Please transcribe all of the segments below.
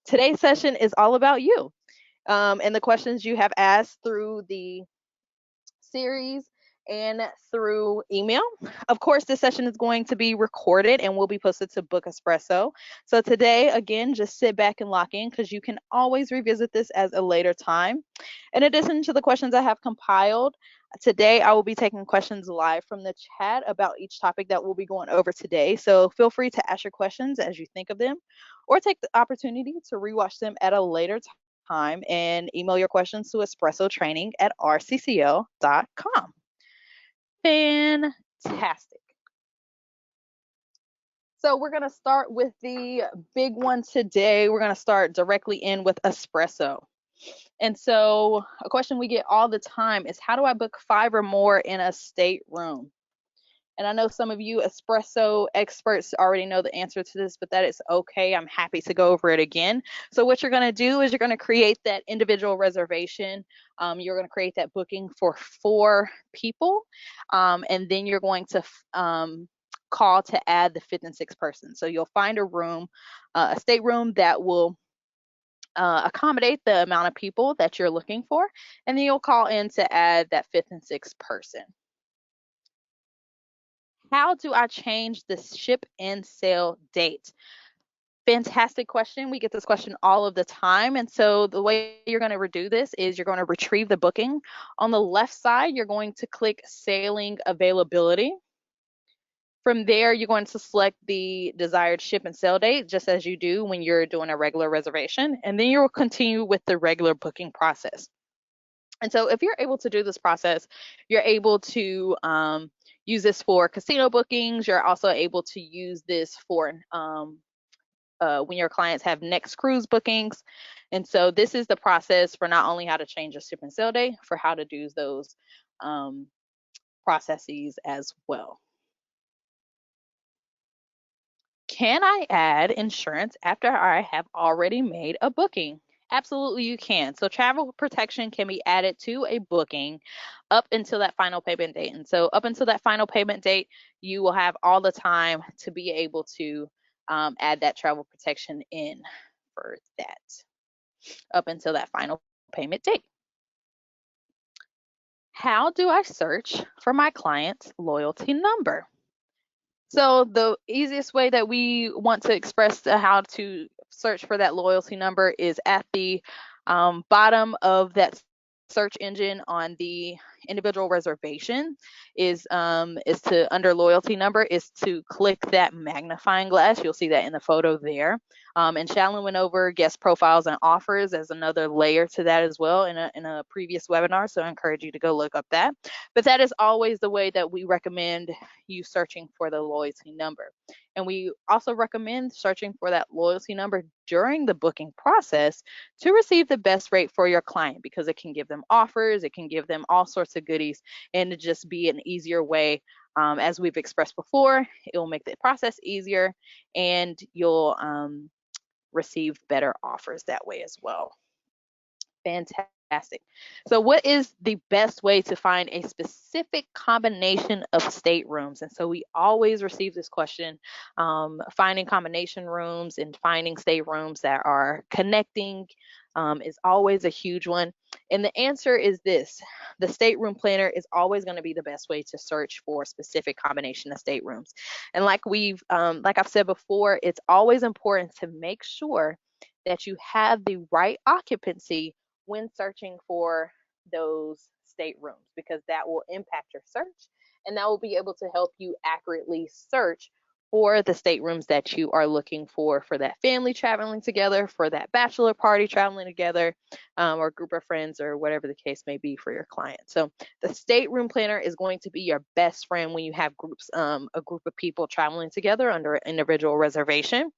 Today's session is all about you and the questions you have asked through the series and through email. Of course, this session is going to be recorded and will be posted to Book Espresso. So today, again, just sit back and lock in because you can always revisit this as a later time. In addition to the questions I have compiled, today I will be taking questions live from the chat about each topic that we'll be going over today. So feel free to ask your questions as you think of them or take the opportunity to rewatch them at a later time and email your questions to espressotraining@rccl.com. Fantastic. So we're going to start with the big one today. We're going to start directly in with espresso. And so a question we get all the time is, how do I book 5 or more in a stateroom? And I know some of you espresso experts already know the answer to this, but that is okay. I'm happy to go over it again. So what you're going to do is you're going to create that individual reservation. You're going to create that booking for 4 people, and then you're going to call to add the 5th and 6th person. So you'll find a room, a stateroom that will accommodate the amount of people that you're looking for, and then you'll call in to add that 5th and 6th person. How do I change the ship and sail date? Fantastic question. We get this question all of the time. And so the way you're going to do this is you're going to retrieve the booking. On the left side, you're going to click sailing availability. From there, you're going to select the desired ship and sail date, just as you do when you're doing a regular reservation. And then you'll continue with the regular booking process. And so if you're able to do this process, you're able to use this for casino bookings. You're also able to use this for when your clients have next cruise bookings. And so this is the process for not only how to change a ship and sail day, for how to do those um, processes as well. Can I add insurance after I have already made a booking? Absolutely, you can. So travel protection can be added to a booking up until that final payment date. And so up until that final payment date, you will have all the time to be able to add that travel protection in for that up until that final payment date. How do I search for my client's loyalty number? So the easiest way that we want to express how to search for that loyalty number is at the bottom of that search engine on the individual reservation is to under loyalty number is to click that magnifying glass. You'll see that in the photo there. And Shalyn went over guest profiles and offers as another layer to that as well in a previous webinar. So I encourage you to go look up that. But that is always the way that we recommend you searching for the loyalty number. And we also recommend searching for that loyalty number during the booking process to receive the best rate for your client, because it can give them offers, it can give them all sorts of goodies, and to just be an easier way. As we've expressed before, it will make the process easier, and you'll receive better offers that way as well. Fantastic. So what is the best way to find a specific combination of staterooms? And so we always receive this question, finding combination rooms and finding staterooms that are connecting is always a huge one. And the answer is this: the stateroom planner is always going to be the best way to search for a specific combination of staterooms. And like I've said before, it's always important to make sure that you have the right occupancy when searching for those staterooms, because that will impact your search, and that will be able to help you accurately search for the staterooms that you are looking for that family traveling together, for that bachelor party traveling together, or group of friends, or whatever the case may be for your client. So the stateroom planner is going to be your best friend when you have a group of people traveling together under an individual reservation.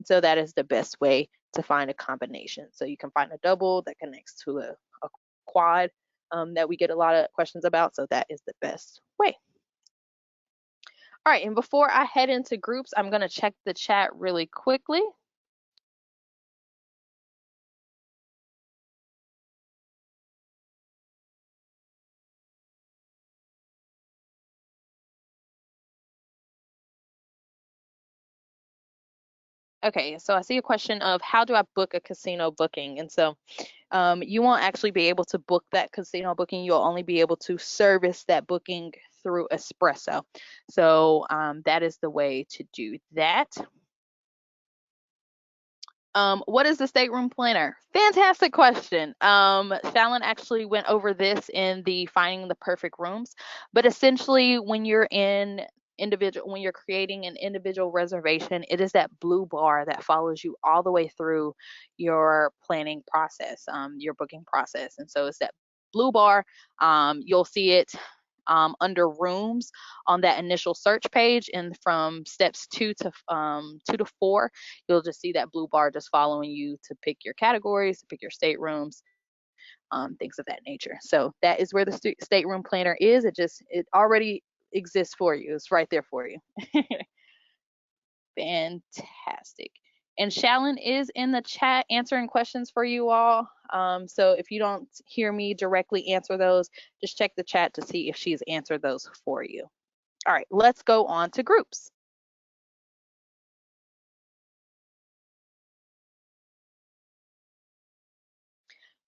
So that is the best way to find a combination. So you can find a double that connects to a quad that we get a lot of questions about. So that is the best way. All right, and before I head into groups, I'm going to check the chat really quickly. Okay, so I see a question of how do I book a casino booking? And so you won't actually be able to book that casino booking. You'll only be able to service that booking through Espresso. So that is the way to do that. What is the stateroom planner? Fantastic question. Fallon actually went over this in the Finding the Perfect Rooms, but essentially, when you're creating an individual reservation, it is that blue bar that follows you all the way through your planning process, your booking process, and so it's that blue bar. You'll see it under rooms on that initial search page, and from steps 2 to 4, you'll just see that blue bar just following you to pick your categories, to pick your staterooms, things of that nature. So that is where the stateroom planner is. It already exists for you. It's right there for you. Fantastic. And Shallon is in the chat answering questions for you all. So if you don't hear me directly answer those, just check the chat to see if she's answered those for you. All right, let's go on to groups.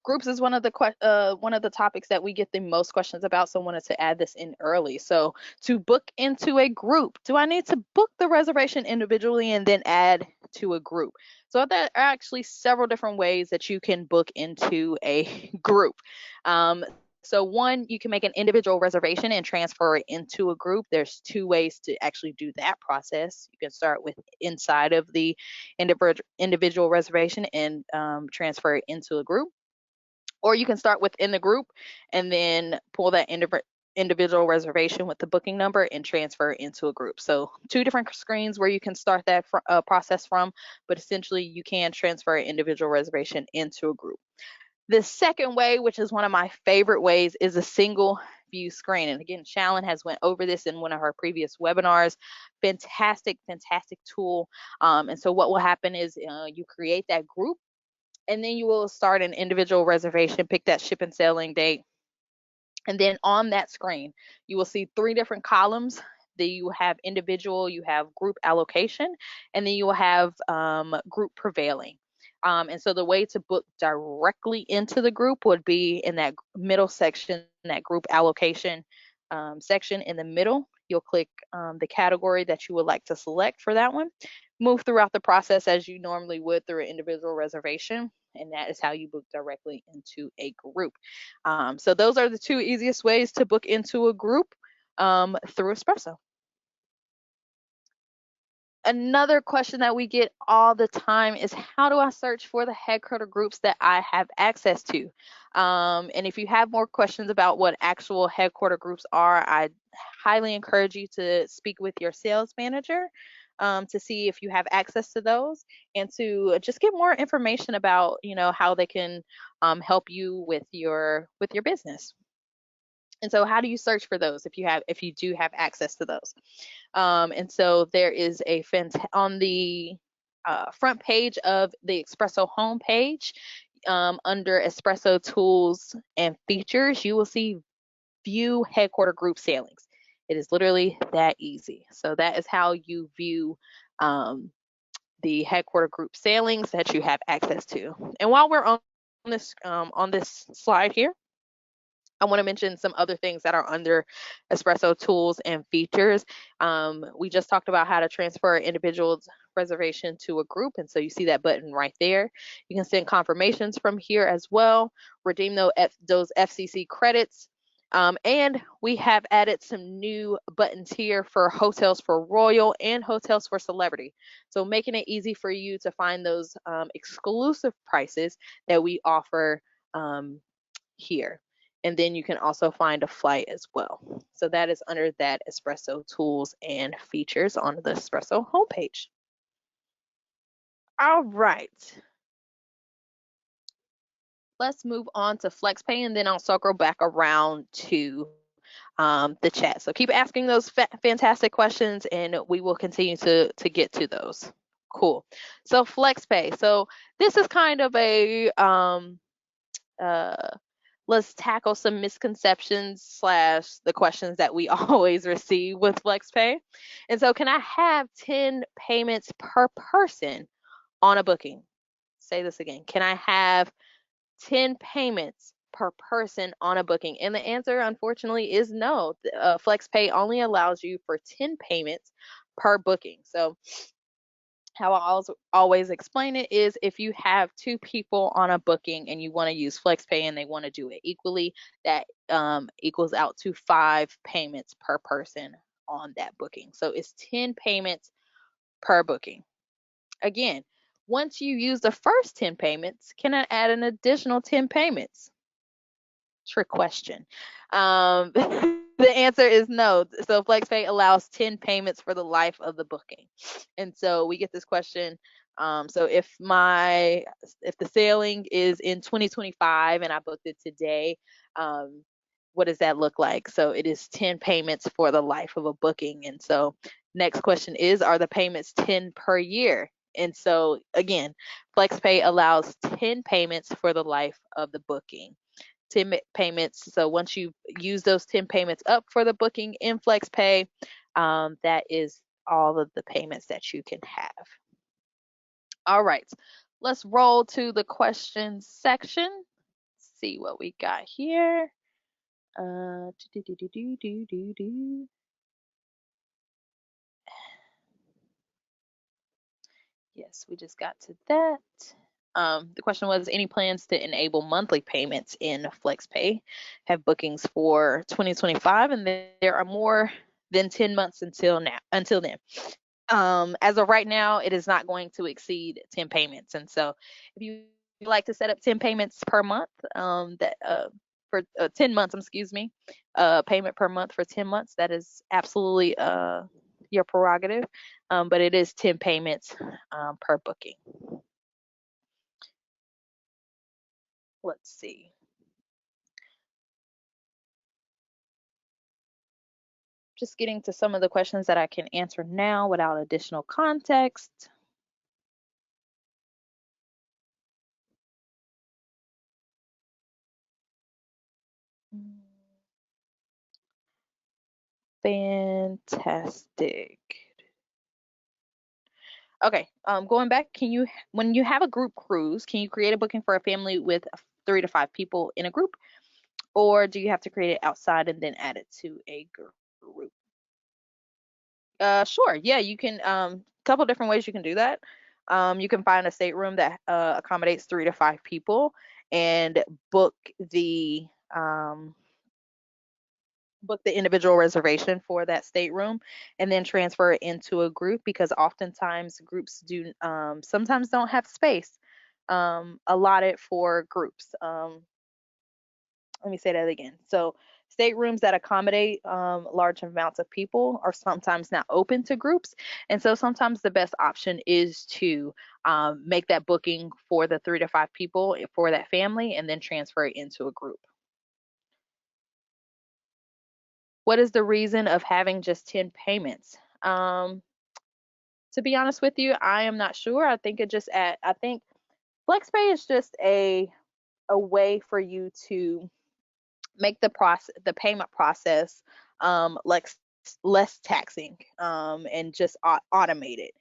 Groups is one of the topics that we get the most questions about, so I wanted to add this in early. So to book into a group, do I need to book the reservation individually and then add to a group? So there are actually several different ways that you can book into a group. Um, so one, you can make an individual reservation and transfer it into a group. There's two ways to actually do that process. You can start with inside of the individual reservation and transfer it into a group, or you can start within the group and then pull that individual reservation with the booking number and transfer it into a group. So two different screens where you can start that process from, but essentially you can transfer an individual reservation into a group. The second way, which is one of my favorite ways, is a single view screen. And again, Shallon has went over this in one of her previous webinars. Fantastic, fantastic tool. And so what will happen is you create that group, and then you will start an individual reservation, pick that ship and sailing date. And then on that screen, you will see three different columns. You have individual, you have group allocation, and then you will have group prevailing. And so the way to book directly into the group would be in that middle section, that group allocation section in the middle. You'll click the category that you would like to select for that one. Move throughout the process as you normally would through an individual reservation, and that is how you book directly into a group. So those are the two easiest ways to book into a group through Espresso. Another question that we get all the time is, how do I search for the headquarter groups that I have access to? And if you have more questions about what actual headquarter groups are, I highly encourage you to speak with your sales manager to see if you have access to those, and to just get more information about, how they can help you with your business. And so how do you search for those if you do have access to those? And so there is on the front page of the Espresso homepage, under Espresso tools and features, you will see view headquarter group sailings. It is literally that easy. So that is how you view the headquarter group sailings that you have access to. And while we're on this slide here, I want to mention some other things that are under Espresso tools and features. We just talked about how to transfer an individual's reservation to a group, and so you see that button right there. You can send confirmations from here as well, redeem those FCC credits, and we have added some new buttons here for hotels for Royal and hotels for Celebrity. So making it easy for you to find those exclusive prices that we offer here. And then you can also find a flight as well. So that is under that Espresso tools and features on the Espresso homepage. All right. Let's move on to FlexPay, and then I'll circle back around to the chat. So keep asking those fantastic questions, and we will continue to get to those. Cool. So FlexPay. So this is kind of a let's tackle some misconceptions / the questions that we always receive with FlexPay. And so, can I have 10 payments per person, on a booking? Say this again. Can I have 10 payments per person on a booking? And the answer, unfortunately, is no. FlexPay only allows you for 10 payments per booking. So how I always explain it is if you have two people on a booking and you want to use FlexPay and they want to do it equally, that equals out to 5 payments per person on that booking. So it's 10 payments per booking. Again, once you use the first 10 payments, can I add an additional 10 payments? Trick question. The answer is no. So FlexPay allows 10 payments for the life of the booking. And so we get this question. So if the sailing is in 2025 and I booked it today, what does that look like? So it is 10 payments for the life of a booking. And so next question is, are the payments 10 per year? And so again, FlexPay allows 10 payments for the life of the booking. 10 payments. So once you use those 10 payments up for the booking in FlexPay, that is all of the payments that you can have. All right, let's roll to the questions section. See what we got here. Do, do, do, do, do, do, do. Yes, we just got to that. The question was, any plans to enable monthly payments in FlexPay? Have bookings for 2025, and there are more than 10 months until then. As of right now, it is not going to exceed 10 payments. And so if you like to set up 10 payments per month, that for 10 months, excuse me, payment per month for 10 months, that is absolutely your prerogative. But it is 10 payments per booking. Let's see. Just getting to some of the questions that I can answer now without additional context. Fantastic. Okay, going back, when you have a group cruise, can you create a booking for a family with 3 to 5 people in a group, or do you have to create it outside and then add it to a group? Sure. Yeah, you can. Couple different ways you can do that. You can find a stateroom that accommodates 3 to 5 people and book the um, book the individual reservation for that stateroom and then transfer it into a group, because oftentimes groups do sometimes don't have space allotted for groups. Let me say that again. So staterooms that accommodate large amounts of people are sometimes not open to groups. And so sometimes the best option is to make that booking for the 3 to 5 people for that family and then transfer it into a group. What is the reason of having just 10 payments? To be honest with you, I am not sure. I think FlexPay is just a way for you to make the payment process less taxing and just automated.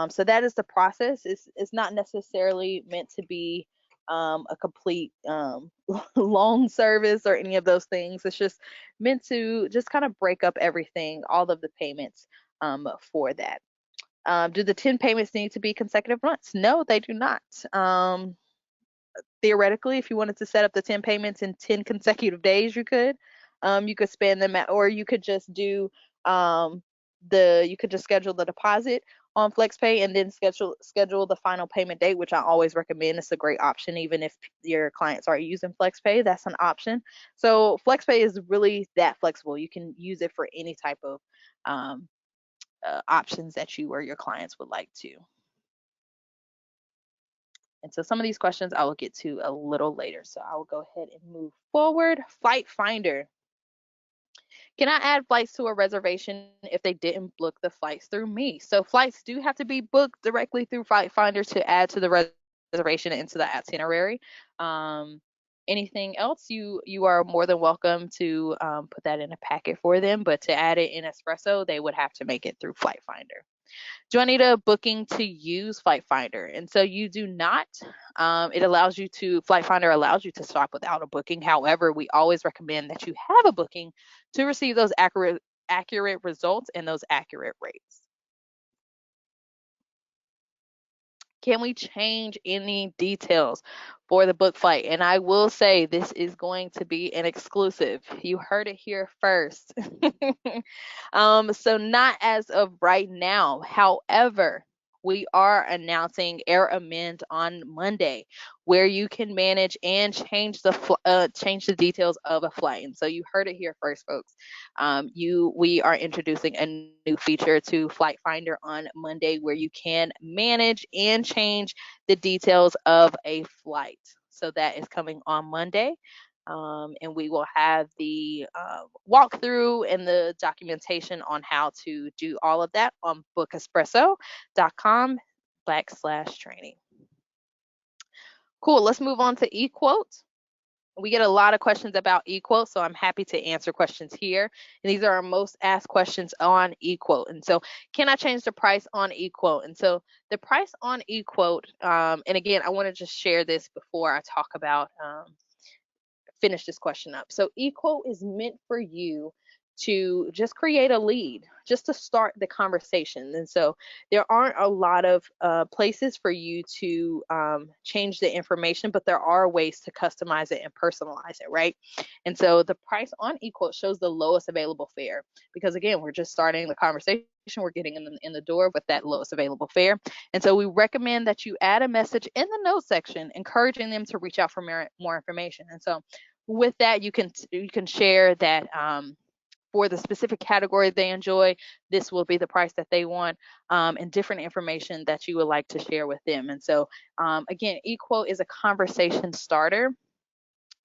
So that is the process. It's not necessarily meant to be a complete loan service or any of those things. It's just meant to just kind of break up everything, all of the payments for that. Do the 10 payments need to be consecutive months? No, they do not. Theoretically, if you wanted to set up the 10 payments in 10 consecutive days, you could. You could spend them or you could just do you could just schedule the deposit on FlexPay and then schedule the final payment date, which I always recommend. It's a great option, even if your clients are using FlexPay, that's an option. So FlexPay is really that flexible. You can use it for any type of um, options that you or your clients would like to. And so some of these questions I will get to a little later. So I will go ahead and move forward. Flight Finder. Can I add flights to a reservation if they didn't book the flights through me? So flights do have to be booked directly through Flight Finder to add to the reservation into the itinerary. Um, Anything else, you are more than welcome to put that in a packet for them. But to add it in Espresso, they would have to make it through Flight Finder. Do I need a booking to use Flight Finder? And so you do not. It allows you to, Flight Finder allows you to shop without a booking. However, we always recommend that you have a booking to receive those accurate results and those accurate rates. Can we change any details for the book flight? And I will say this is going to be an exclusive. You heard it here first. So not as of right now. However, we are announcing Air Amend on Monday, where you can manage and change the details of a flight. And so you heard it here first, folks. We are introducing a new feature to Flight Finder on Monday, where you can manage and change the details of a flight. So that is coming on Monday. And we will have the walkthrough and the documentation on how to do all of that on bookespresso.com/training. Cool. Let's move on to eQuote. We get a lot of questions about eQuote, so I'm happy to answer questions here. And these are our most asked questions on eQuote. And so, can I change the price on eQuote? And so, the price on eQuote, and again, I want to just share this before I talk about finish this question up. So eQuote is meant for you to just create a lead, just to start the conversation. And so there aren't a lot of places for you to change the information, but there are ways to customize it and personalize it, right? And so the price on eQuote shows the lowest available fare because, again, we're just starting the conversation. We're getting in the door with that lowest available fare. And so we recommend that you add a message in the notes section encouraging them to reach out for more information. And so with that, you can share that for the specific category they enjoy, this will be the price that they want, and different information that you would like to share with them. And so again, eQuote is a conversation starter.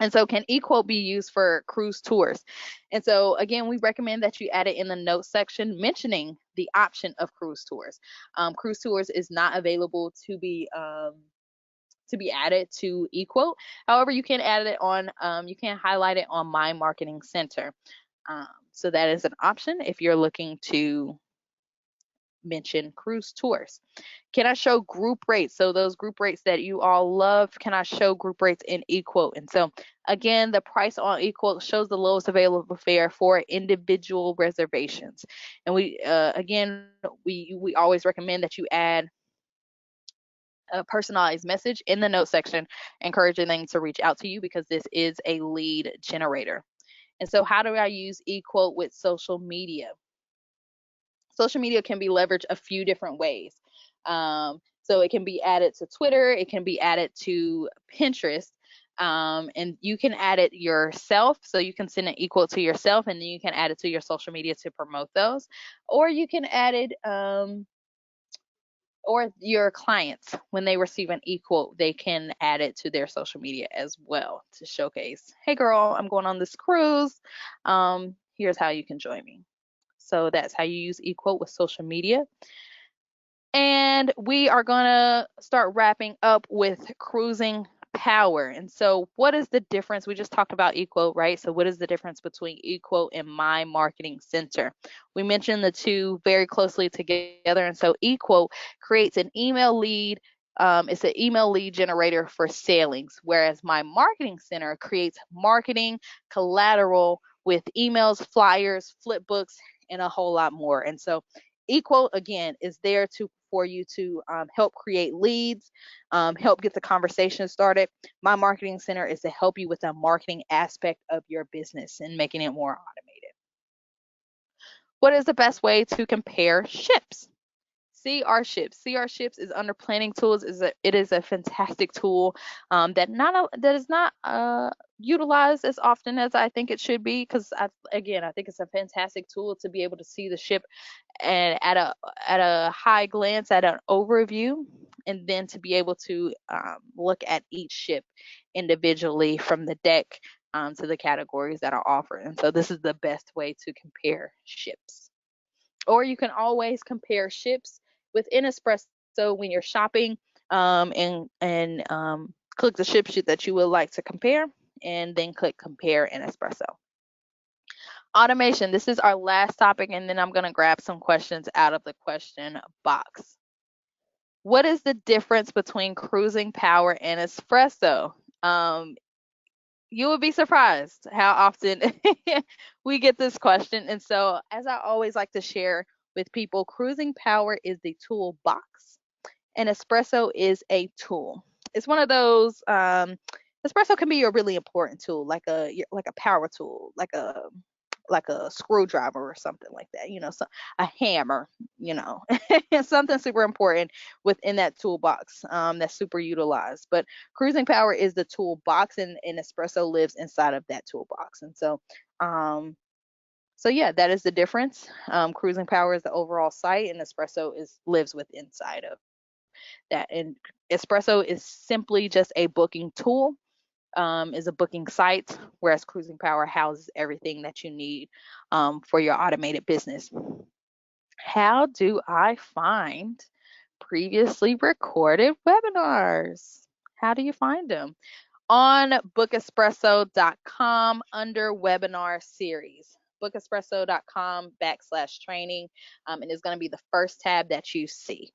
And so can eQuote be used for cruise tours? And so again, we recommend that you add it in the notes section mentioning the option of cruise tours. Cruise tours is not available to be added to eQuote. However, you can add it on, you can highlight it on My Marketing Center. So that is an option if you're looking to mention cruise tours. Can I show group rates? So those group rates that you all love, can I show group rates in eQuote? And so again, the price on eQuote shows the lowest available fare for individual reservations. And we always recommend that you add a personalized message in the note section encouraging them to reach out to you because this is a lead generator. And so how do I use eQuote with social media? Social media can be leveraged a few different ways. So it can be added to Twitter, it can be added to Pinterest, and you can add it yourself. So you can send an eQuote to yourself and then you can add it to your social media to promote those. Or you can add it or your clients, when they receive an eQuote, they can add it to their social media as well to showcase, hey girl, I'm going on this cruise. Here's how you can join me. So that's how you use eQuote with social media. And we are going to start wrapping up with cruising power. And so what is the difference? We just talked about eQuote, right? So what is the difference between eQuote and My Marketing Center? We mentioned the two very closely together. And so eQuote creates an email lead. It's an email lead generator for sailings, whereas My Marketing Center creates marketing collateral with emails, flyers, flip books, and a whole lot more. And so eQuote, again, is there for you to help create leads, help get the conversation started. My Marketing Center is to help you with the marketing aspect of your business and making it more automated. What is the best way to compare ships? See Our Ships. See Our Ships is under planning tools. It is a fantastic tool that is not utilized as often as I think it should be because I think it's a fantastic tool to be able to see the ship and at a high glance at an overview, and then to be able to look at each ship individually from the deck to the categories that are offered. And so this is the best way to compare ships. Or you can always compare ships within Espresso when you're shopping, and click the ship sheet that you would like to compare, and then click compare and espresso. Automation, this is our last topic, and then I'm going to grab some questions out of the question box. What is the difference between cruising power and espresso? You would be surprised how often we get this question. And so, as I always like to share with people, cruising power is the toolbox, and espresso is a tool. It's one of those. Espresso can be a really important tool, like a power tool, like a screwdriver or something like that. So a hammer. Something super important within that toolbox, that's super utilized. But cruising power is the toolbox, and espresso lives inside of that toolbox. And so yeah, that is the difference. Cruising power is the overall site, and espresso lives with inside of that. And espresso is simply just a booking tool, is a booking site, whereas cruising power houses everything that you need for your automated business. How do I find previously recorded webinars? How do you find them? On bookespresso.com under webinar series. Bookespresso.com/training, and it's going to be the first tab that you see.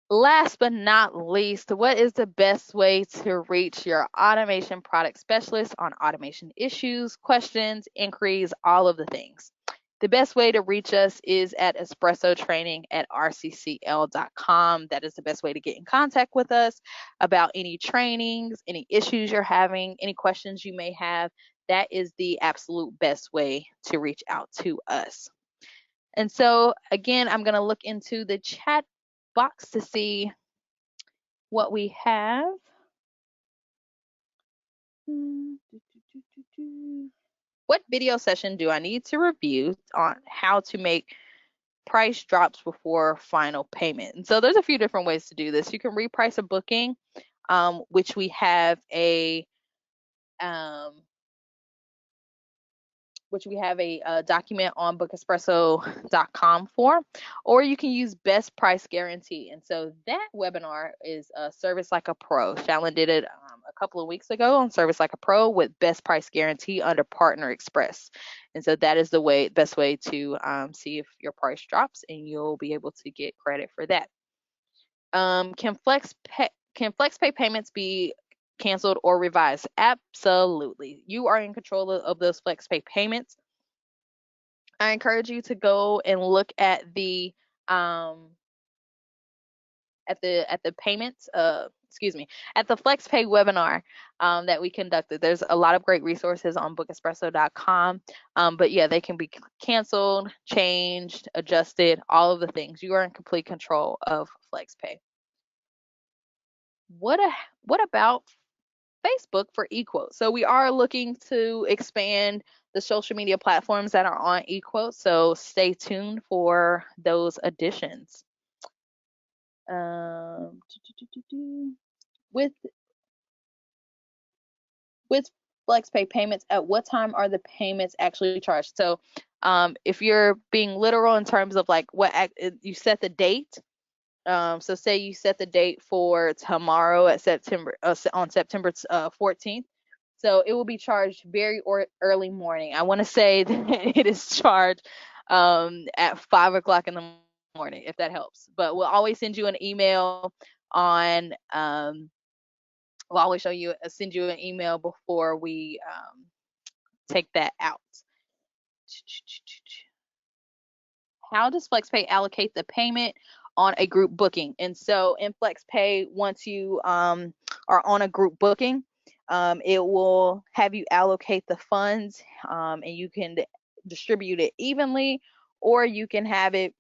Last but not least, what is the best way to reach your automation product specialist on automation issues, questions, inquiries, all of the things? The best way to reach us is at espressotraining@rccl.com. That is the best way to get in contact with us about any trainings, any issues you're having, any questions you may have. That is the absolute best way to reach out to us. And so, again, I'm going to look into the chat box to see what we have. What video session do I need to review on how to make price drops before final payment? And so there's a few different ways to do this. You can reprice a booking, which we have a document on bookespresso.com for, or you can use best price guarantee. And so that webinar is Service Like a Pro. Shallon did it a couple of weeks ago on Service Like a Pro with best price guarantee under Partner Express. And so that is the best way to see if your price drops, and you'll be able to get credit for that. Can FlexPay payments be canceled or revised? Absolutely. You are in control of those FlexPay payments. I encourage you to go and look at the payments, at the FlexPay webinar that we conducted. There's a lot of great resources on bookespresso.com. But yeah, they can be canceled, changed, adjusted, all of the things. You are in complete control of FlexPay. What about Facebook for eQuote? So we are looking to expand the social media platforms that are on eQuote, so stay tuned for those additions. With FlexPay payments, at what time are the payments actually charged? So if you're being literal in terms of like you set the date. So say you set the date for tomorrow on September 14th. So it will be charged very early morning. I want to say that it is charged at 5 o'clock in the morning, if that helps. But we'll always send you an email on, we'll always send you an email before we take that out. How does FlexPay allocate the payment on a group booking? And so in FlexPay, once you are on a group booking, it will have you allocate the funds, and you can distribute it evenly, or you can have it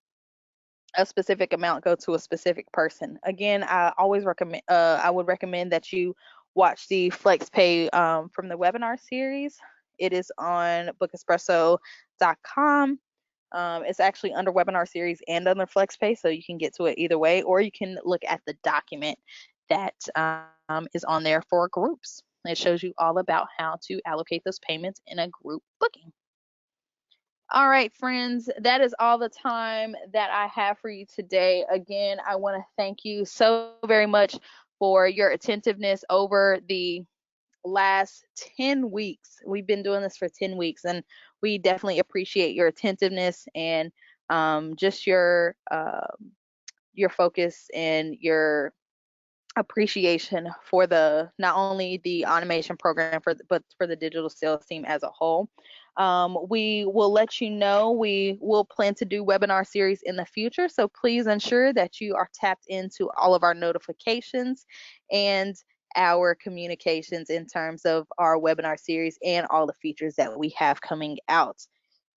a specific amount go to a specific person. Again, I would recommend that you watch the FlexPay from the webinar series. It is on bookespresso.com. It's actually under webinar series and under FlexPay, so you can get to it either way, or you can look at the document that is on there for groups. It shows you all about how to allocate those payments in a group booking. All right, friends, that is all the time that I have for you today. Again, I want to thank you so very much for your attentiveness over the last 10 weeks. We've been doing this for 10 weeks, and we definitely appreciate your attentiveness and just your focus and your appreciation for the not only the automation program but for the digital sales team as a whole. We will let you know we will plan to do webinar series in the future, so please ensure that you are tapped into all of our notifications and our communications in terms of our webinar series and all the features that we have coming out.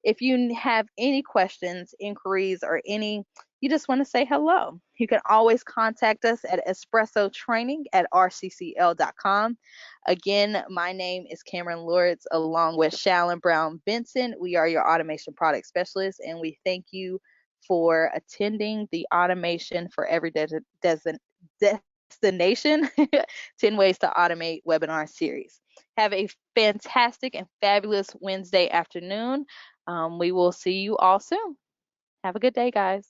If you have any questions, inquiries, or you just want to say hello, you can always contact us at espressotraining@rccl.com. Again, my name is Cameron Lawrence along with Shallon Brown Benson. We are your automation product specialists, and we thank you for attending the Automation for Every Destination 10 Ways to Automate webinar series. Have a fantastic and fabulous Wednesday afternoon. We will see you all soon. Have a good day, guys.